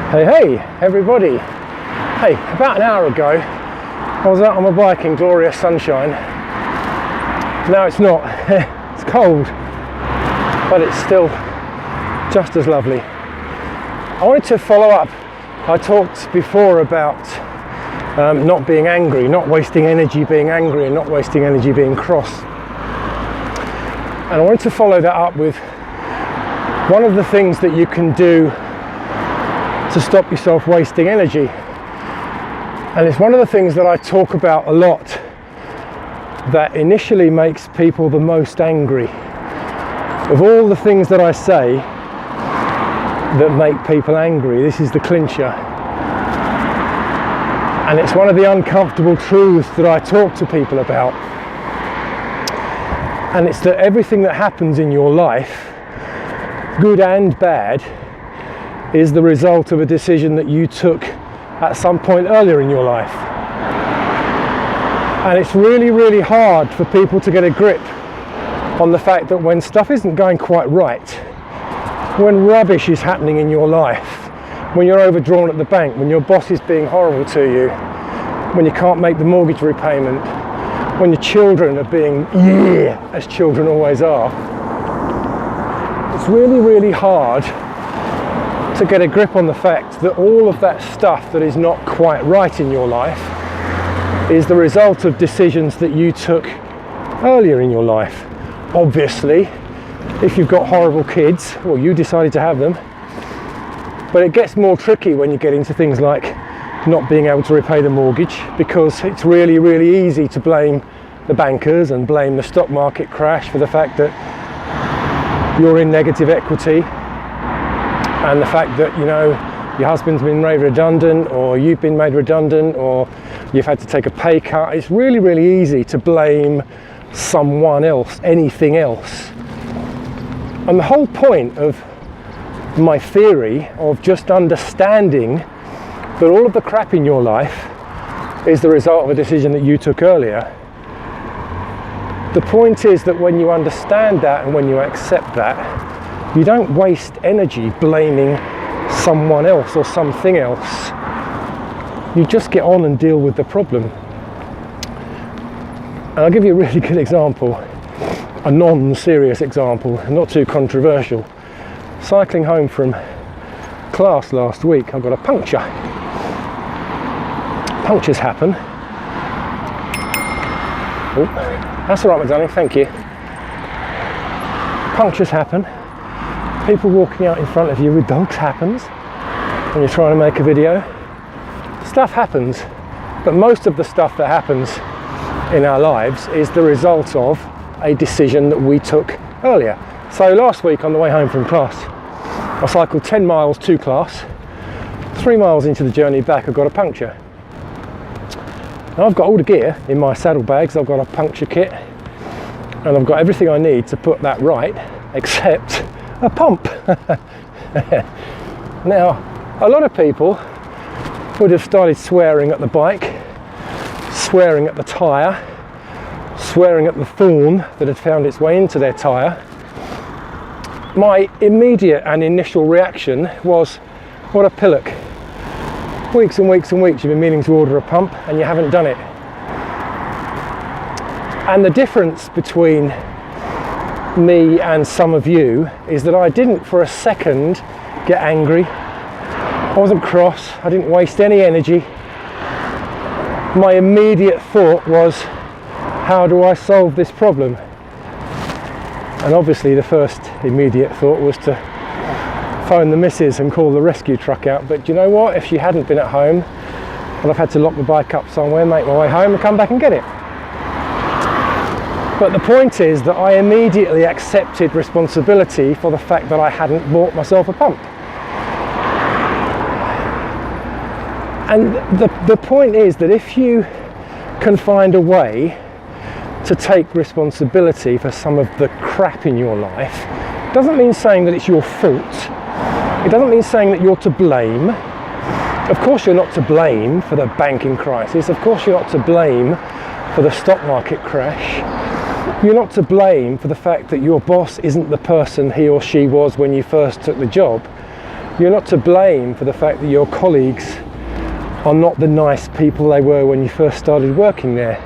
Hey everybody. Hey, about an hour ago I was out on my bike in glorious sunshine. Now it's not. It's cold, but it's still just as lovely. I wanted to follow up. I talked before about not being angry, not wasting energy being angry, and not wasting energy being cross. And I wanted to follow that up with one of the things that you can do to stop yourself wasting energy. And it's one of the things that I talk about a lot that initially makes people the most angry. Of all the things that I say that make people angry, this is the clincher. And it's one of the uncomfortable truths that I talk to people about. And it's that everything that happens in your life, good and bad, is the result of a decision that you took at some point earlier in your life. And it's really, really hard for people to get a grip on the fact that when stuff isn't going quite right, when rubbish is happening in your life, when you're overdrawn at the bank, when your boss is being horrible to you, when you can't make the mortgage repayment, when your children are being as children always are, it's really, really hard to get a grip on the fact that all of that stuff that is not quite right in your life is the result of decisions that you took earlier in your life. Obviously, if you've got horrible kids, well, you decided to have them. But it gets more tricky when you get into things like not being able to repay the mortgage, because it's really, really easy to blame the bankers and blame the stock market crash for the fact that you're in negative equity, and the fact that, you know, your husband's been made redundant, or you've been made redundant, or you've had to take a pay cut. It's really, really easy to blame someone else, anything else. And the whole point of my theory of just understanding that all of the crap in your life is the result of a decision that you took earlier, the point is that when you understand that and when you accept that, you don't waste energy blaming someone else or something else. You just get on and deal with the problem. And I'll give you a really good example, a non-serious example, not too controversial. Cycling home from class last week, I got a puncture. Punctures happen. Oh, that's all right, my darling, thank you. Punctures happen. People walking out in front of you with dogs happens when you're trying to make a video. Stuff happens, but most of the stuff that happens in our lives is the result of a decision that we took earlier. So last week on the way home from class, I cycled 10 miles to class. 3 miles into the journey back, I got a puncture. Now I've got all the gear in my saddlebags. I've got a puncture kit and I've got everything I need to put that right, except a pump. Now, a lot of people would have started swearing at the bike, swearing at the tyre, swearing at the thorn that had found its way into their tyre. My immediate and initial reaction was, what a pillock. Weeks and weeks and weeks you've been meaning to order a pump and you haven't done it. And the difference between me and some of you is that I didn't for a second get angry. I wasn't cross. I didn't waste any energy. My immediate thought was, how do I solve this problem? And obviously the first immediate thought was to phone the missus and call the rescue truck out. But do you know what? If she hadn't been at home, I'd have had to lock the bike up somewhere, make my way home and come back and get it. But the point is that I immediately accepted responsibility for the fact that I hadn't bought myself a pump. And the point is that if you can find a way to take responsibility for some of the crap in your life, it doesn't mean saying that it's your fault. It doesn't mean saying that you're to blame. Of course you're not to blame for the banking crisis. Of course you're not to blame for the stock market crash. You're not to blame for the fact that your boss isn't the person he or she was when you first took the job. You're not to blame for the fact that your colleagues are not the nice people they were when you first started working there.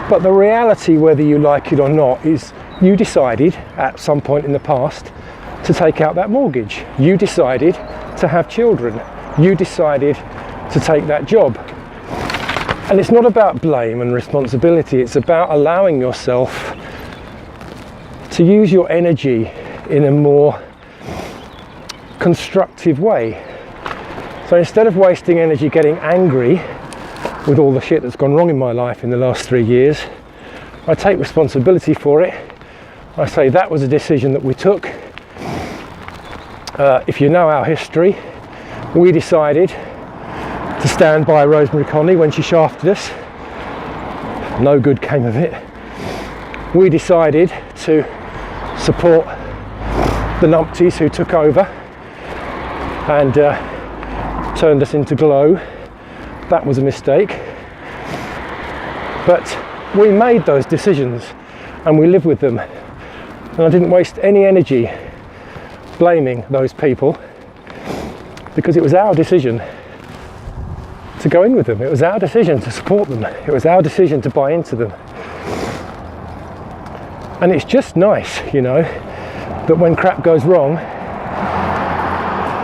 But the reality, whether you like it or not, is you decided at some point in the past to take out that mortgage. You decided to have children. You decided to take that job. And it's not about blame and responsibility, it's about allowing yourself to use your energy in a more constructive way. So instead of wasting energy getting angry with all the shit that's gone wrong in my life in the last 3 years, I take responsibility for it. I say that was a decision that we took. If you know our history, we decided to stand by Rosemary Conley when she shafted us. No good came of it. We decided to support the numpties who took over and turned us into Glow. That was a mistake. But we made those decisions and we live with them. And I didn't waste any energy blaming those people because it was our decision to go in with them. It was our decision to support them. It was our decision to buy into them. And it's just nice, you know, that when crap goes wrong,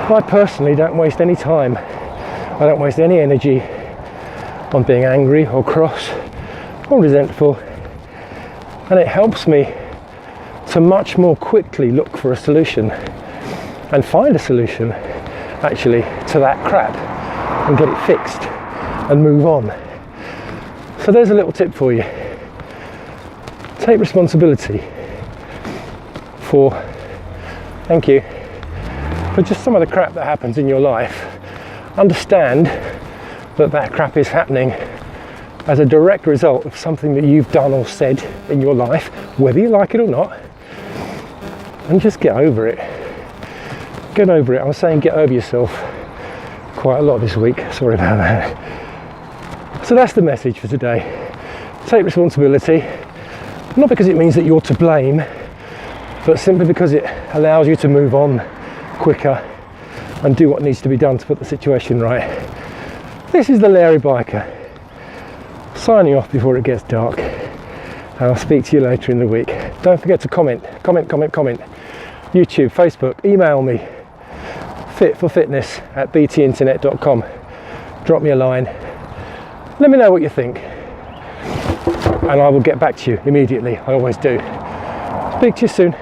I personally don't waste any time. I don't waste any energy on being angry or cross or resentful. And it helps me to much more quickly look for a solution and find a solution actually to that crap and get it fixed and move on. So there's a little tip for you. Take responsibility for, thank you, for just some of the crap that happens in your life. Understand that that crap is happening as a direct result of something that you've done or said in your life, whether you like it or not, and just get over it. Get over it. I was saying get over yourself quite a lot this week. Sorry about that. So that's the message for today. Take responsibility, not because it means that you're to blame, but simply because it allows you to move on quicker and do what needs to be done to put the situation right. This is the Lairy Biker, signing off before it gets dark, and I'll speak to you later in the week. Don't forget to comment. YouTube, Facebook, email me, fitforfitness@btinternet.com. Drop me a line. Let me know what you think, and I will get back to you immediately. I always do. Speak to you soon.